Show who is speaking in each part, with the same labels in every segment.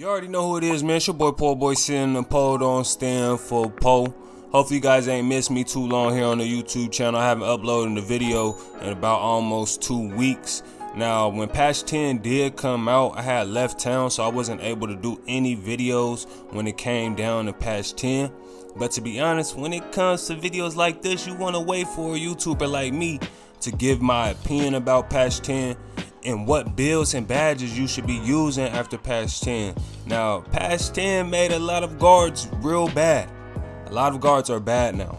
Speaker 1: You already know who it is, man. It's your boy PoorBoySin, the Poe don't stand for Poe. Hopefully you guys ain't missed me too long here on the YouTube channel. I haven't uploaded the video in about almost 2 weeks. Now, when patch 10 did come out, I had left town, so I wasn't able to do any videos when it came down to patch 10. But to be honest, when it comes to videos like this, you want to wait for a YouTuber like me to give my opinion about patch 10 and what builds and badges you should be using after patch 10. Now, patch 10 made a lot of guards real bad. A lot of guards are bad now.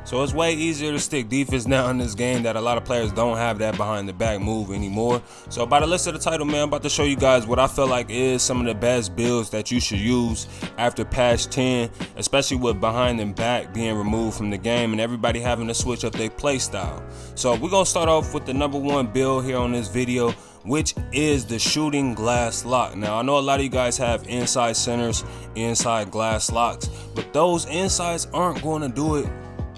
Speaker 1: So it's way easier to stick defense now in this game that a lot of players don't have that behind the back move anymore. So by the list of the title, man, I'm about to show you guys what I feel like is some of the best builds that you should use after patch 10, especially with behind and back being removed from the game and everybody having to switch up their play style. So we're gonna start off with the number one build here on this video, which is the shooting glass lock. Now, I know a lot of you guys have inside centers, inside glass locks, but those insides aren't going to do it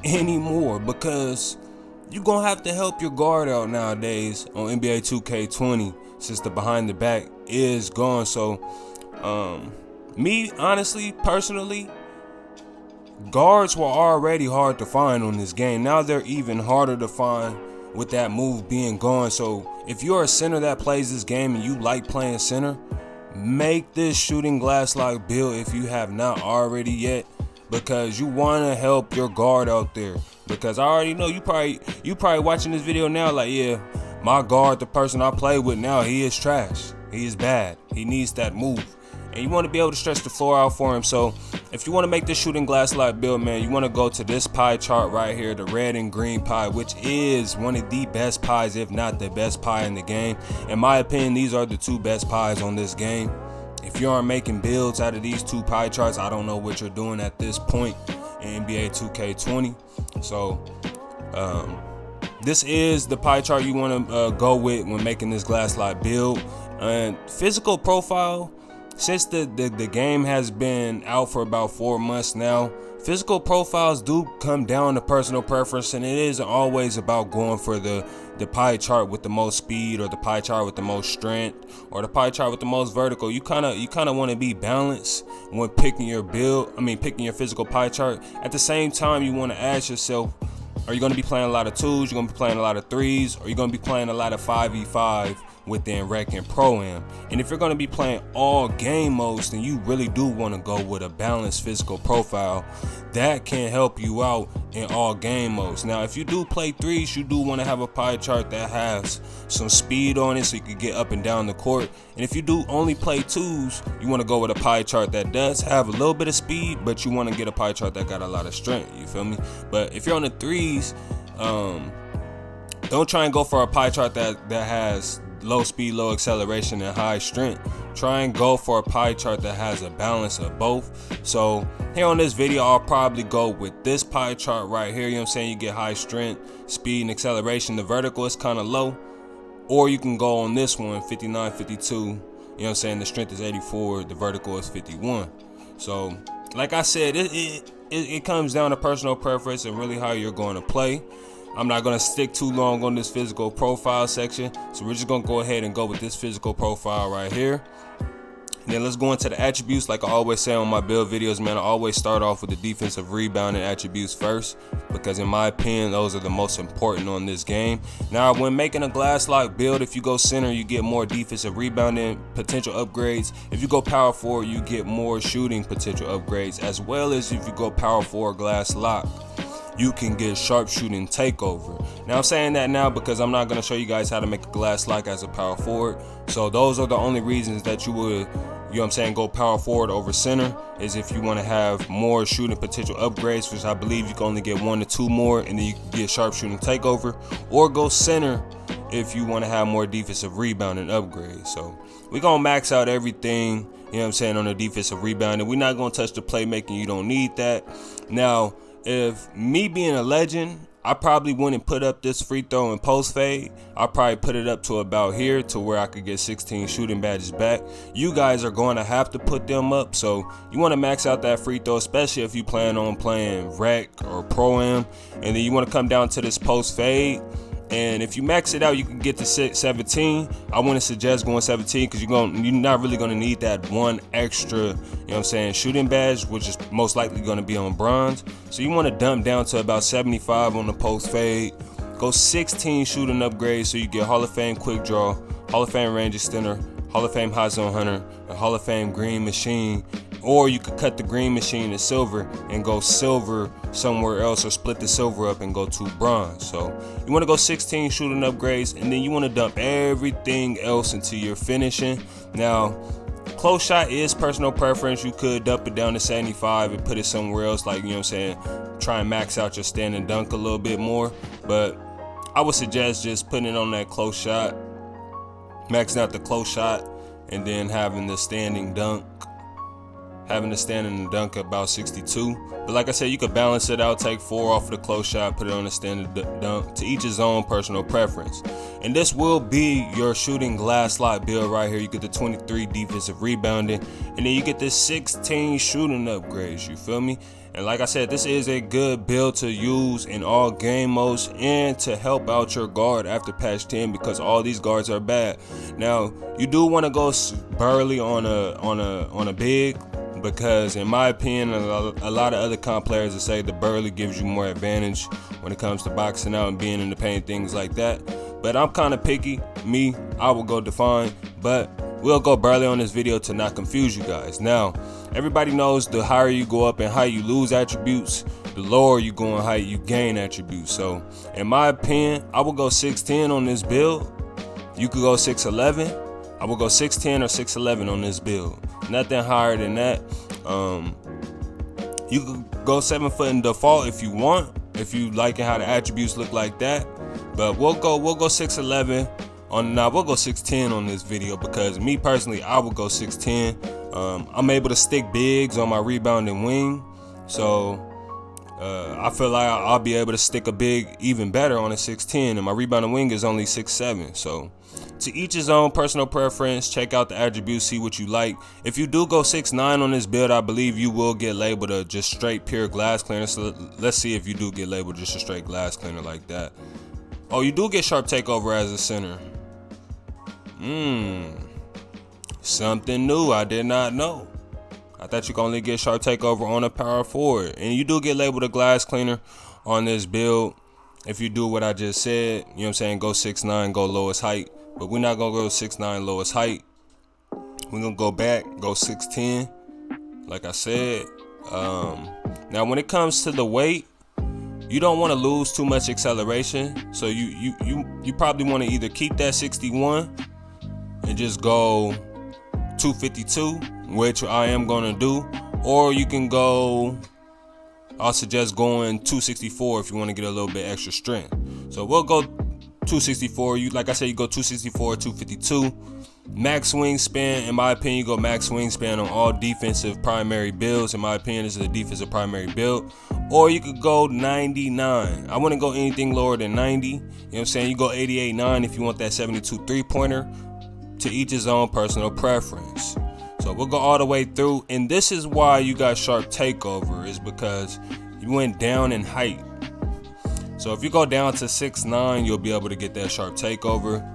Speaker 1: anymore because you're going to have to help your guard out nowadays on NBA 2K20 since the behind the back is gone. So, me, honestly, personally, guards were already hard to find on this game. Now they're even harder to find with that move being gone. So if you're a center that plays this game and you like playing center, make this shooting glass lock build if you have not already yet, because you want to help your guard out there. Because I already know you probably watching this video now like, yeah, my guard, the person I play with now, he is trash, he is bad, he needs that move, and you want to be able to stretch the floor out for him. So if you want to make this shooting glass lock build, man, you want to go to this pie chart right here, the red and green pie, which is one of the best pies, if not the best pie in the game. In my opinion, these are the two best pies on this game. If you aren't making builds out of these two pie charts, I don't know what you're doing at this point in NBA 2K20. So this is the pie chart you want to go with when making this glass lock build. And physical profile, since the game has been out for about 4 months now, physical profiles do come down to personal preference, and it isn't always about going for the pie chart with the most speed, or the pie chart with the most strength, or the pie chart with the most vertical. You kind of want to be balanced when picking your picking your physical pie chart. At the same time, you want to ask yourself, are you going to be playing a lot of 2s, you're going to be playing a lot of 3s, or you're going to be playing a lot of 5v5 within Rec and Pro-Am? And if you're going to be playing all game modes, then you really do want to go with a balanced physical profile that can help you out in all game modes. Now, if you do play 3s, you do want to have a pie chart that has some speed on it so you can get up and down the court. And if you do only play 2s, you want to go with a pie chart that does have a little bit of speed, but you want to get a pie chart that got a lot of strength, you feel me? But if you're on the 3s, don't try and go for a pie chart that has low speed, low acceleration, and high strength. Try and go for a pie chart that has a balance of both. So here on this video, I'll probably go with this pie chart right here. You know what I'm saying? You get high strength, speed, and acceleration. The vertical is kind of low. Or you can go on this one, 59, 52. You know what I'm saying? The strength is 84, the vertical is 51. So like I said, it comes down to personal preference and really how you're going to play. I'm not going to stick too long on this physical profile section, so we're just going to go ahead and go with this physical profile right here. And then let's go into the attributes. Like I always say on my build videos, man, I always start off with the defensive rebounding attributes first, because in my opinion, those are the most important on this game. Now, when making a glass lock build, if you go center, you get more defensive rebounding potential upgrades. If you go power forward, you get more shooting potential upgrades, as well as if you go power forward glass lock, you can get sharpshooting takeover. Now, I'm saying that now because I'm not going to show you guys how to make a glass lock as a power forward. So those are the only reasons that you would, you know what I'm saying, go power forward over center, is if you want to have more shooting potential upgrades, which I believe you can only get 1 to 2 more, and then you can get sharpshooting takeover. Or go center if you want to have more defensive rebounding upgrades. So we're going to max out everything, you know what I'm saying, on the defensive rebounding. We're not going to touch the playmaking. You don't need that. Now, if me being a legend, I probably wouldn't put up this free throw and post fade. I'll probably put it up to about here to where I could get 16 shooting badges back. You guys are going to have to put them up, so you want to max out that free throw, especially if you plan on playing Rec or Pro-Am. And then you want to come down to this post fade And if you max it out, you can get to 17. I wouldn't suggest going 17 because you're not really going to need that one extra, you know what I'm saying, shooting badge, which is most likely going to be on bronze. So you want to dump down to about 75 on the post fade. Go 16 shooting upgrades so you get Hall of Fame quick draw, Hall of Fame range extender, Hall of Fame hot zone hunter, and Hall of Fame green machine. Or you could cut the green machine to silver and go silver somewhere else, or split the silver up and go to bronze. So you want to go 16 shooting upgrades, and then you want to dump everything else into your finishing. Now, close shot is personal preference. You could dump it down to 75 and put it somewhere else, like, you know what I'm saying, try and max out your stand and dunk a little bit more. But I would suggest just putting it on that close shot, maxing out the close shot, and then having the standing dunk. Having the standing and dunk about 62. But like I said, you could balance it out, take 4 off of the close shot, put it on the standing dunk. To each his own personal preference. And this will be your shooting glass slot build right here. You get the 23 defensive rebounding, and then you get the 16 shooting upgrades, you feel me? And like I said, this is a good build to use in all game modes and to help out your guard after patch 10, because all these guards are bad. Now, you do want to go burly on a big, because in my opinion, a lot of other comp players will say the burly gives you more advantage when it comes to boxing out and being in the paint, things like that. But I'm kind of picky. I will go define, but we'll go burly on this video to not confuse you guys. Now, everybody knows the higher you go up in height, you lose attributes. The lower you go in height, you gain attributes. So in my opinion, I will go 6'10 on this build. You could go 6'11. I will go 6'10 or 6'11 on this build. Nothing higher than that. You could go 7 foot in default if you want, if you liking how the attributes look like that. But we'll go 6'11 on. Now we'll go 6'10 on this video, because me personally, I would go 6'10. I'm able to stick bigs on my rebounding wing, so I feel like I'll be able to stick a big even better on a 6'10, and my rebounding wing is only 6'7. So to each his own personal preference. Check out the attributes, see what you like. If you do go 6'9 on this build, I believe you will get labeled a just straight pure glass cleaner. So let's see if you do get labeled just a straight glass cleaner like that. Oh, you do get sharp takeover as a center. Something new I did not know. I thought you could only get sharp takeover on a power forward. And you do get labeled a glass cleaner on this build if you do what I just said. You know what I'm saying? Go 6'9, go lowest height. But we're not going to go 6'9 lowest height. We're going to go back, go 6'10, like I said. Now, when it comes to the weight, you don't want to lose too much acceleration. So you probably want to either keep that 61 and just go 252, which I am going to do. Or you can go, I'll suggest going 264 if you want to get a little bit extra strength. So we'll go 264. Like I said, you go 264, 252. Max wingspan, in my opinion, you go max wingspan on all defensive primary builds. In my opinion, this is a defensive primary build. Or you could go 99. I wouldn't go anything lower than 90. You know what I'm saying? You go 88.9 if you want that 72 3-pointer. To each his own personal preference. So we'll go all the way through. And this is why you got sharp takeover, is because you went down in height. So if you go down to 6'9, you'll be able to get that sharp takeover.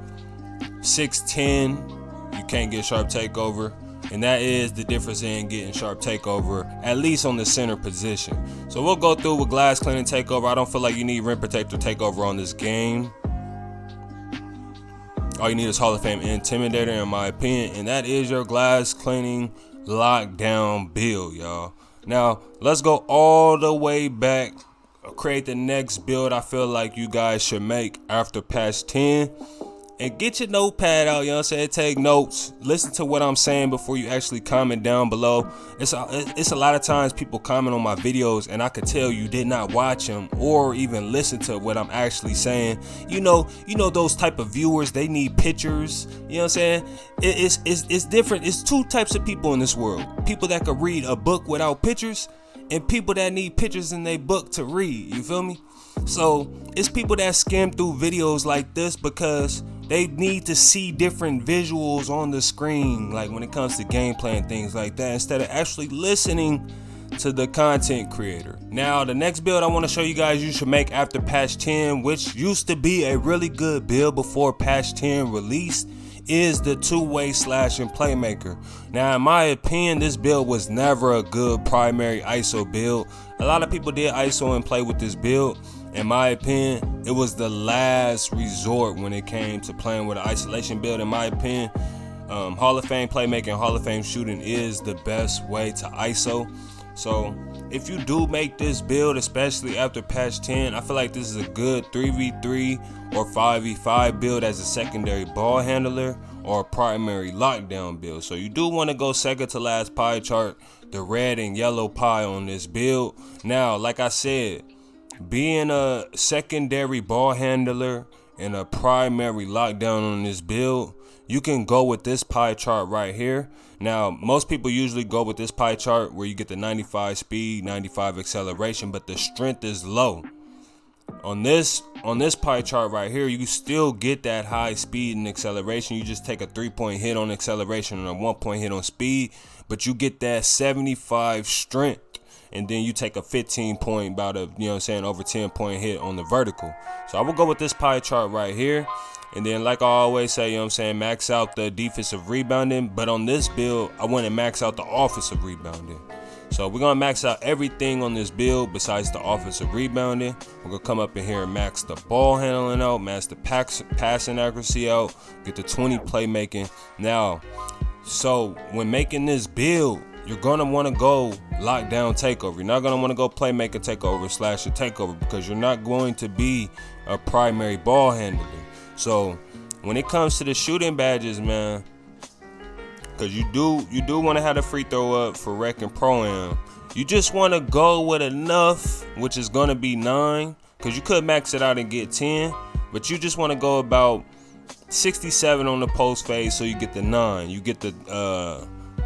Speaker 1: 6'10, you can't get sharp takeover. And that is the difference in getting sharp takeover, at least on the center position. So we'll go through with glass cleaning takeover. I don't feel like you need rim protector takeover on this game. All you need is Hall of Fame Intimidator, in my opinion. And that is your glass cleaning lockdown build, y'all. Now, let's go all the way back. Create the next build I feel like you guys should make after patch 10. And get your notepad out, you know what I'm saying? Take notes. Listen to what I'm saying before you actually comment down below. It's a lot of times people comment on my videos and I could tell you did not watch them or even listen to what I'm actually saying. You know those type of viewers, they need pictures. You know what I'm saying? It's different. It's two types of people in this world. People that could read a book without pictures, and people that need pictures in their book to read. You feel me? So it's people that skim through videos like this because they need to see different visuals on the screen, like when it comes to gameplay and things like that, instead of actually listening to the content creator. Now, the next build I want to show you guys you should make after patch 10, which used to be a really good build before patch 10 released, is the two-way slashing playmaker. Now, in my opinion, this build was never a good primary ISO build. A lot of people did ISO and play with this build. In my opinion, it was the last resort when it came to playing with an isolation build. In my opinion, Hall of Fame playmaking, Hall of Fame shooting is the best way to ISO. So if you do make this build, especially after patch 10, I feel like this is a good 3v3 or 5v5 build as a secondary ball handler or a primary lockdown build. So you do want to go second to last pie chart, the red and yellow pie on this build. Now, like I said, being a secondary ball handler and a primary lockdown on this build, you can go with this pie chart right here. Now, most people usually go with this pie chart where you get the 95 speed, 95 acceleration, but the strength is low. On this pie chart right here, you still get that high speed and acceleration. You just take a 3-point hit on acceleration and a 1-point hit on speed, but you get that 75 strength. And then you take a 15-point, about a, over 10-point hit on the vertical. So I will go with this pie chart right here. And then, like I always say, max out the defensive rebounding. But on this build, I want to max out the offensive rebounding. So we're going to max out everything on this build besides the offensive rebounding. We're going to come up in here and max the ball handling out, max the passing accuracy out, get the 20 playmaking. Now, so when making this build, you're going to want to go lockdown takeover. You're not going to want to go playmaker takeover, slasher takeover, because you're not going to be a primary ball handler. So when it comes to the shooting badges, man, because you do want to have the free throw up for rec and pro-am, you just want to go with enough, which is going to be 9, because you could max it out and get 10, but you just want to go about 67 on the post phase, so you get the 9. You get the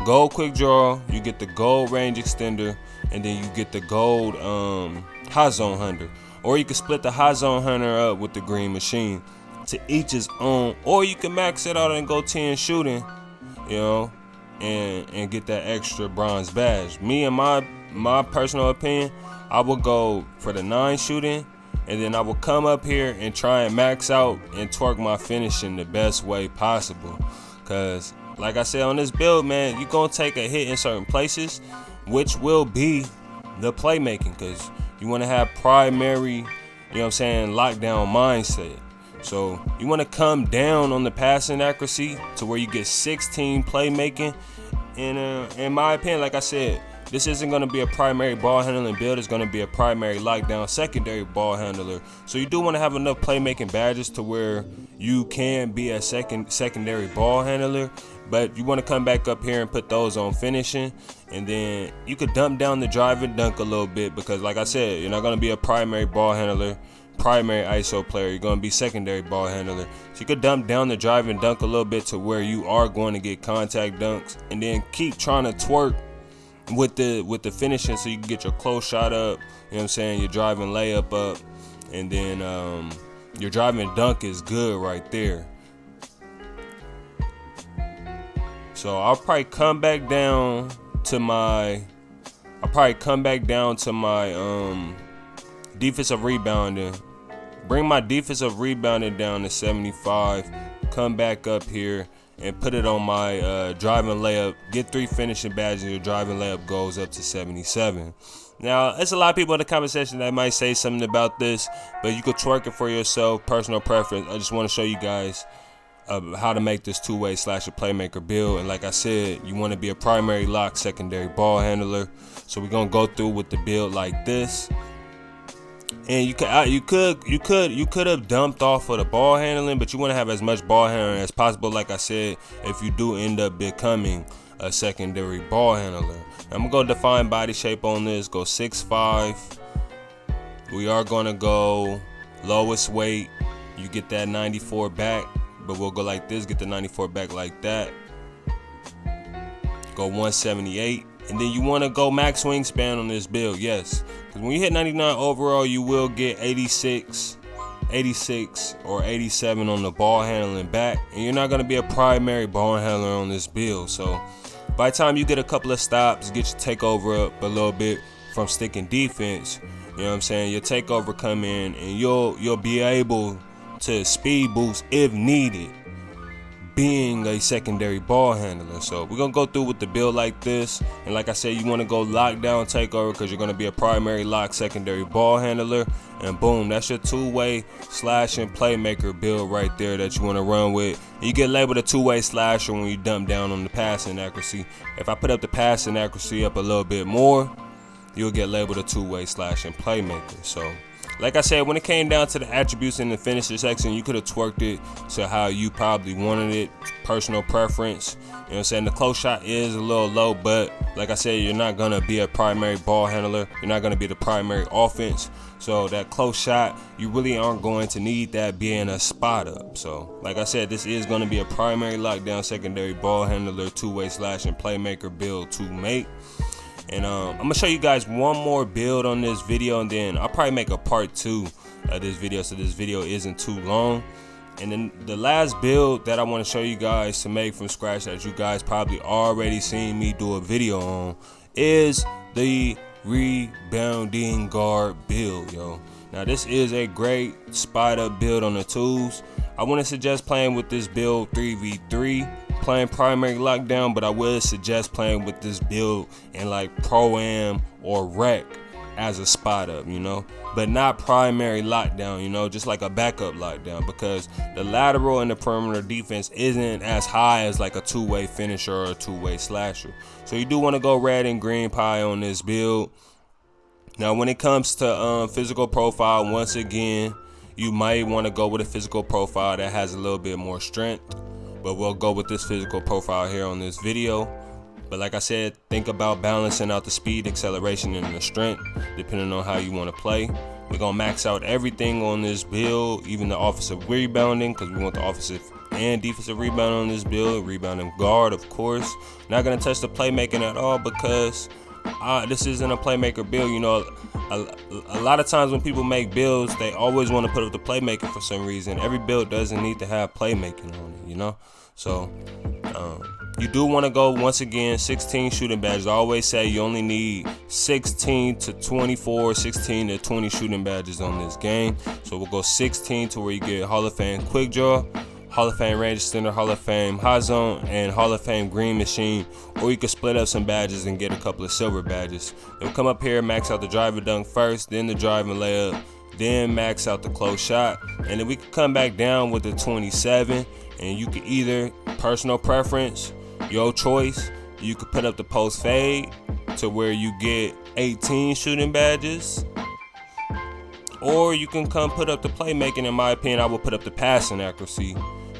Speaker 1: gold quick draw, you get the gold range extender, and then you get the gold high zone hunter. Or you can split the high zone hunter up with the green machine. To each his own. Or you can max it out and go 10 shooting, and get that extra bronze badge. Me and my personal opinion, I will go for the 9 shooting, and then I will come up here and try and max out and twerk my finishing the best way possible. Cause like I said on this build, man, you're going to take a hit in certain places, which will be the playmaking, because you want to have primary, lockdown mindset. So you want to come down on the passing accuracy to where you get 16 playmaking. And in my opinion, like I said, this isn't going to be a primary ball handling build. It's going to be a primary lockdown secondary ball handler. So you do want to have enough playmaking badges to where you can be a secondary ball handler. But you want to come back up here and put those on finishing. And then you could dump down the drive and dunk a little bit, because like I said, you're not going to be a primary ball handler, primary ISO player. You're going to be secondary ball handler. So you could dump down the drive and dunk a little bit to where you are going to get contact dunks. And then keep trying to twerk with the finishing, so you can get your close shot up, your driving layup up, and then your driving dunk is good right there. So I'll probably come back down to my defensive rebounding. Bring my defensive rebounding down to 75. Come back up here and put it on my driving layup. Get 3 finishing badges, and your driving layup goes up to 77. Now, there's a lot of people in the comment section that might say something about this, but you could twerk it for yourself, personal preference. I just want to show you guys how to make this two-way slasher playmaker build. And like I said, you want to be a primary lock, secondary ball handler. So we're gonna go through with the build like this. And you could have dumped off of the ball handling, but you want to have as much ball handling as possible. Like I said, if you do end up becoming a secondary ball handler, I'm gonna go define body shape on this. Go 6'5". We are gonna go lowest weight. You get that 94 back, but we'll go like this. Get the 94 back like that. Go 178. And then you want to go max wingspan on this build, yes. Because when you hit 99 overall, you will get 86 or 87 on the ball handling back. And you're not going to be a primary ball handler on this build. So by the time you get a couple of stops, get your takeover up a little bit from sticking defense, you know what I'm saying, your takeover come in and you'll be able to speed boost if needed, being a secondary ball handler. So we're gonna go through with the build like this, and like I said, you want to go lockdown takeover because you're gonna be a primary lock secondary ball handler, and boom, that's your two-way slash and playmaker build right there that you want to run with. You get labeled a two-way slasher when you dump down on the passing accuracy. If I put up the passing accuracy up a little bit more, you'll get labeled a two-way slash and playmaker. So like I said, when it came down to the attributes in the finisher section, you could have twerked it to how you probably wanted it, personal preference. You know what I'm saying? The close shot is a little low, but like I said, you're not going to be a primary ball handler. You're not going to be the primary offense. So that close shot, you really aren't going to need that being a spot up. So like I said, this is going to be a primary lockdown secondary ball handler, two-way slash and playmaker build to make. And I'm gonna show you guys one more build on this video, and then I'll probably make a part 2 of this video so this video isn't too long. And then the last build that I want to show you guys to make from scratch that you guys probably already seen me do a video on is the rebounding guard build, yo. Now this is a great spot up build on the tools. I want to suggest playing with this build 3v3, playing primary lockdown, but I would suggest playing with this build in like pro-am or rec as a spot up, you know, but not primary lockdown, you know, just like a backup lockdown, because the lateral and the perimeter defense isn't as high as like a two-way finisher or a two-way slasher. So you do want to go red and green pie on this build. Now when it comes to physical profile, once again, you might want to go with a physical profile that has a little bit more strength, but we'll go with this physical profile here on this video. But like I said, think about balancing out the speed, acceleration, and the strength depending on how you want to play. We're gonna max out everything on this build, even the offensive rebounding, because we want the offensive and defensive rebound on this build. Rebounding guard, of course. Not gonna touch the playmaking at all because this isn't a playmaker build. You know, a lot of times when people make builds, they always want to put up the playmaking for some reason. Every build doesn't need to have playmaking on it, you know. So you do want to go, once again, 16 shooting badges. I always say you only need 16 to 24, 16 to 20 shooting badges on this game. So we'll go 16 to where you get Hall of Fame quick draw, Hall of Fame range extender, Hall of Fame high zone, and Hall of Fame green machine. Or you can split up some badges and get a couple of silver badges. Then we'll come up here, max out the drive and dunk first, then the drive and layup, then max out the close shot, and then we can come back down with the 27. And you can either, personal preference, your choice, you could put up the post fade to where you get 18 shooting badges, or you can come put up the playmaking. In my opinion, I will put up the passing accuracy,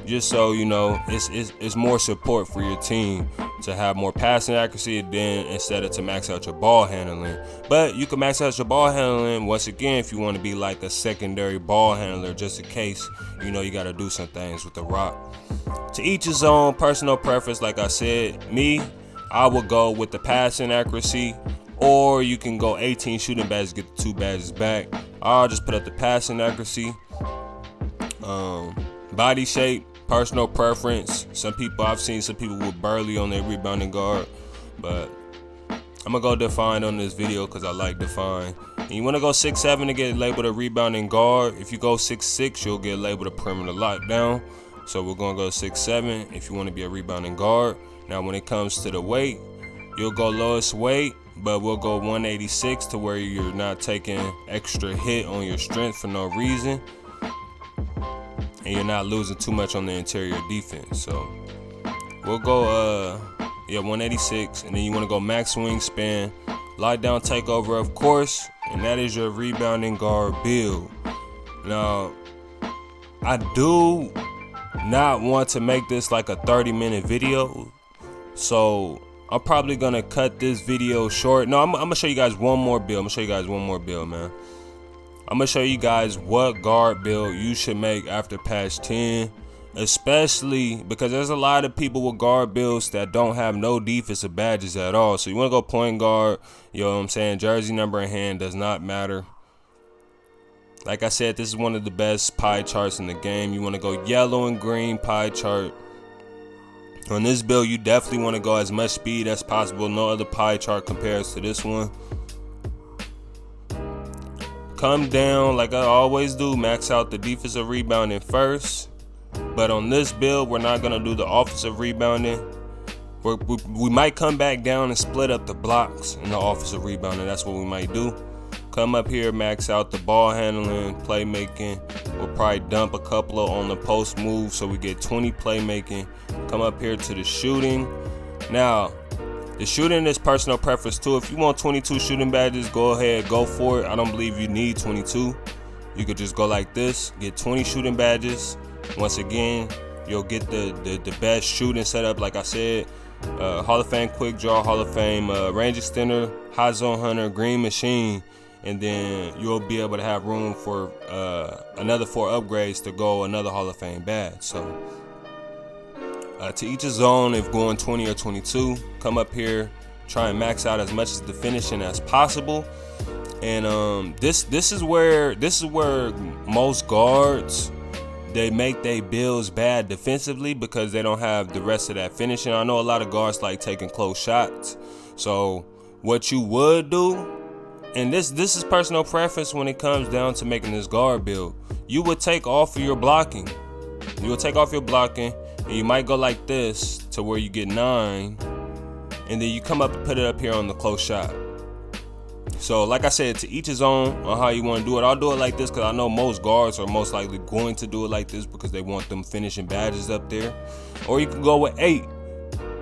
Speaker 1: just so you know it's more support for your team to have more passing accuracy than instead of to max out your ball handling. But you can max out your ball handling once again if you want to be like a secondary ball handler, just in case, you know, you got to do some things with the rock. To each his own, personal preference. Like I said, I would go with the passing accuracy, or you can go 18 shooting badges, get the 2 badges back. I'll just put up the passing accuracy. Body shape, personal preference. I've seen some people with Burley on their rebounding guard, but I'm gonna go define on this video because I like define. And you want to go 6'7" to get labeled a rebounding guard. If you go 6'6", you'll get labeled a perimeter lockdown. So we're gonna go 6'7" if you want to be a rebounding guard. Now when it comes to the weight, you'll go lowest weight, but we'll go 186 to where you're not taking extra hit on your strength for no reason, and you're not losing too much on the interior defense. So we'll go 186, and then you want to go max wingspan, lockdown takeover, of course, and that is your rebounding guard build. Now I do not want to make this like a 30-minute video, so I'm probably gonna cut this video short. No, I'm gonna show you guys one more build. Man. I'm gonna show you guys what guard build you should make after patch 10, especially because there's a lot of people with guard builds that don't have no defensive badges at all. So you want to go point guard, you know what I'm saying, jersey number in hand does not matter. Like I said, this is one of the best pie charts in the game. You want to go yellow and green pie chart. On this build, you definitely want to go as much speed as possible. No other pie chart compares to this one. Come down like I always do, max out the defensive rebounding first. But on this build, we're not going to do the offensive rebounding. We might come back down and split up the blocks in the offensive rebounding. That's what we might do. Come up here, max out the ball handling, playmaking. We'll probably dump a couple on the post move so we get 20 playmaking. Come up here to the shooting. Now, the shooting is personal preference too. If you want 22 shooting badges, go ahead, go for it. I don't believe you need 22. You could just go like this, get 20 shooting badges. Once again, you'll get the best shooting setup, like I said. Hall of Fame quick draw, Hall of Fame range extender, high zone hunter, green machine, and then you'll be able to have room for another 4 upgrades to go another Hall of Fame badge. So to each his own. If going 20 or 22, come up here, try and max out as much of the finishing as possible. And this is where most guards, they make their builds bad defensively because they don't have the rest of that finishing. I know a lot of guards like taking close shots. So what you would do, and this is personal preference when it comes down to making this guard build, you would take off of your blocking. You would take off your blocking, and you might go like this to where you get 9, and then you come up and put it up here on the close shot. So like I said, to each his own on how you want to do it. I'll do it like this because I know most guards are most likely going to do it like this because they want them finishing badges up there. Or you can go with 8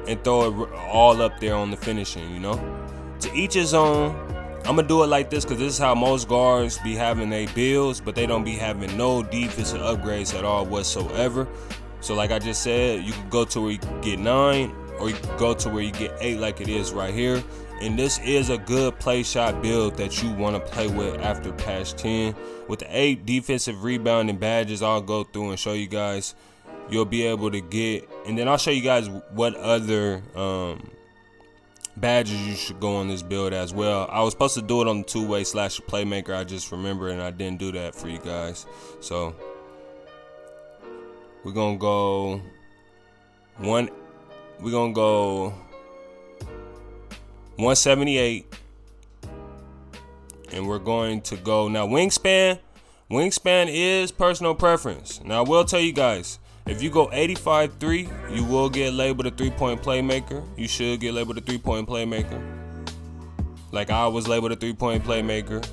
Speaker 1: and throw it all up there on the finishing, you know. To each his own. I'm going to do it like this because this is how most guards be having their builds, but they don't be having no defensive upgrades at all whatsoever. So like I just said, you can go to where you get 9, or you can go to where you get 8 like it is right here. And this is a good play shot build that you want to play with after patch 10. With the 8 defensive rebounding badges, I'll go through and show you guys. You'll be able to get, and then I'll show you guys what other badges you should go on this build as well. I was supposed to do it on the 2-way / playmaker. I just remember and I didn't do that for you guys. So we're gonna go 178, and we're going to go now wingspan. Wingspan is personal preference. Now I will tell you guys, if you go 85-3, you will get labeled a 3-point playmaker. You should get labeled a 3-point playmaker. Like I was labeled a 3-point playmaker.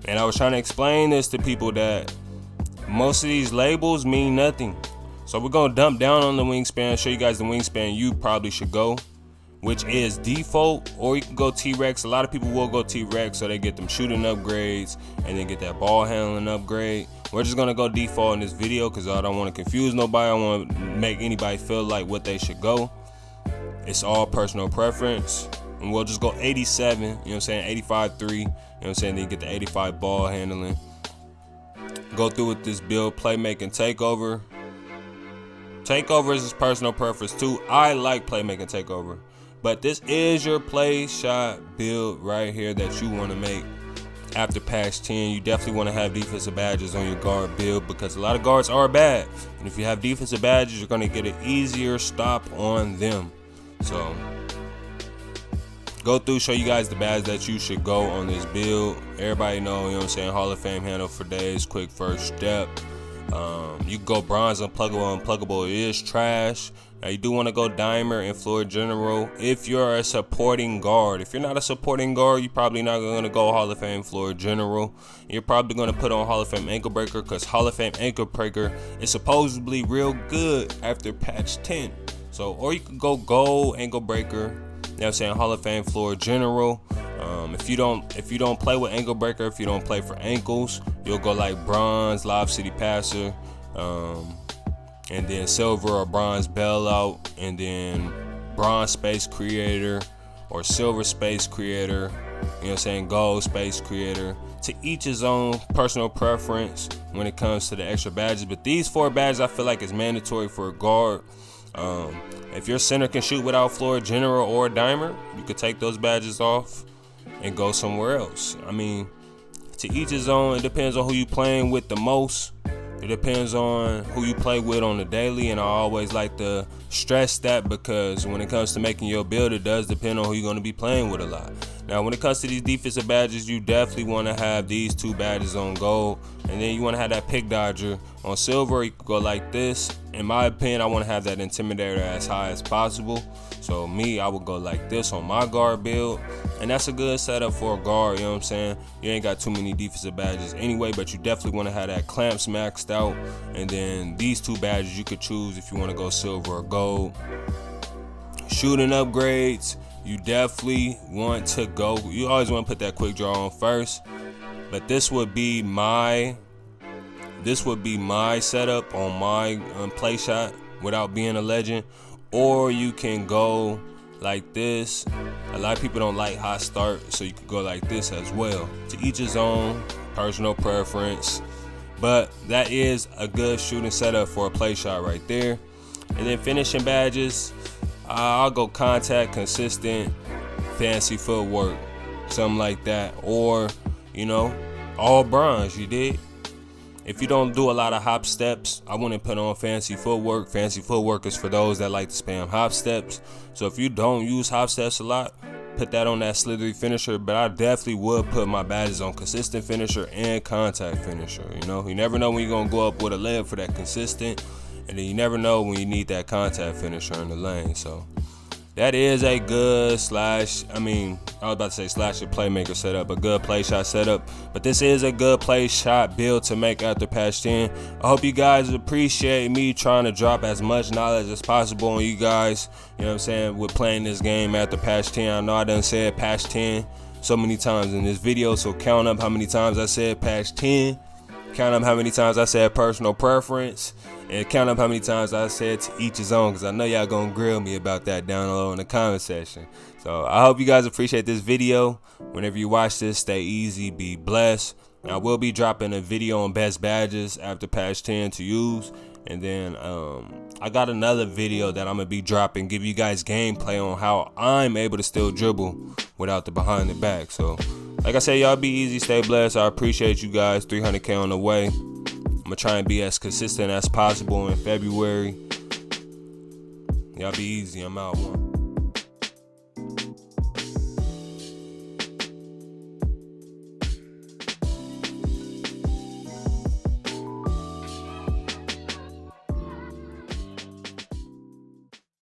Speaker 1: And I was trying to explain this to people that most of these labels mean nothing. So we're going to dump down on the wingspan, show you guys the wingspan you probably should go, which is default, or you can go T-Rex. A lot of people will go T-Rex so they get them shooting upgrades and then get that ball handling upgrade. We're just gonna go default in this video because I don't want to confuse nobody. I want to make anybody feel like what they should go. It's all personal preference. And we'll just go 87, you know what I'm saying, 85-3, you know what I'm saying, then you get the 85 ball handling. Go through with this build, playmaking takeover. Takeovers is personal preference too. I like playmaking takeover. But this is your play shot build right here that you want to make after patch 10. You definitely want to have defensive badges on your guard build because a lot of guards are bad. And if you have defensive badges, you're going to get an easier stop on them. So go through, show you guys the badge that you should go on this build. Everybody know, you know what I'm saying, Hall of Fame handle for days, quick first step. You can go bronze unpluggable. Unpluggable is trash. Now you do want to go dimer and floor general if you're a supporting guard. If you're not a supporting guard, you're probably not going to go Hall of Fame floor general. You're probably going to put on Hall of Fame ankle breaker because Hall of Fame ankle breaker is supposedly real good after patch 10. So, or you could go gold ankle breaker. You know what I'm saying, Hall of Fame floor general. If you don't play with ankle breaker, if you don't play for ankles, you'll go like bronze Lob City passer, and then silver or bronze bailout, and then bronze space creator or silver space creator, you know what I'm saying, gold space creator. To each his own personal preference when it comes to the extra badges, but these 4 badges I feel like is mandatory for a guard. If your center can shoot without floor general or dimer, you could take those badges off and go somewhere else. I mean, to each his own. It depends on who you playing with the most. It depends on who you play with on the daily, and I always like to stress that because when it comes to making your build, it does depend on who you're going to be playing with a lot. Now, when it comes to these defensive badges, you definitely want to have these 2 badges on gold, and then you want to have that pick dodger on silver. You could go like this. In my opinion, I want to have that intimidator as high as possible. So me, I would go like this on my guard build, and that's a good setup for a guard, you know what I'm saying? You ain't got too many defensive badges anyway, but you definitely want to have that clamps maxed out, and then these 2 badges you could choose if you want to go silver or gold. Shooting upgrades, you definitely want to go, you always want to put that quick draw on first, but this would be my setup on my play shot without being a legend. Or you can go like this. A lot of people don't like hot start, so you could go like this as well. To each his own, personal preference. But that is a good shooting setup for a play shot right there. And then finishing badges, I'll go contact, consistent, fancy footwork, something like that. Or, you know, all bronze, you did. If you don't do a lot of hop steps, I wouldn't put on fancy footwork. Fancy footwork is for those that like to spam hop steps. So if you don't use hop steps a lot, put that on that slithery finisher. But I definitely would put my badges on consistent finisher and contact finisher. You know, you never know when you're going to go up with a leg for that consistent. And then you never know when you need that contact finisher in the lane. So that is a good I was about to say slash your playmaker setup, a good play shot setup. But this is a good play shot build to make after patch 10. I hope you guys appreciate me trying to drop as much knowledge as possible on you guys. You know what I'm saying? With playing this game after patch 10. I know I done said patch 10 so many times in this video, so count up how many times I said patch 10. Count up how many times I said personal preference, and count up how many times I said to each his own, because I know y'all gonna grill me about that down below in the comment section. So I hope you guys appreciate this video. Whenever you watch this, stay easy, be blessed. I will be dropping a video on best badges after patch 10 to use, and then I got another video that I'm gonna be dropping, give you guys gameplay on how I'm able to still dribble without the behind the back. So like I said, y'all be easy, stay blessed. I appreciate you guys. 300K on the way. I'm gonna try and be as consistent as possible in February. Y'all be easy. I'm out, one.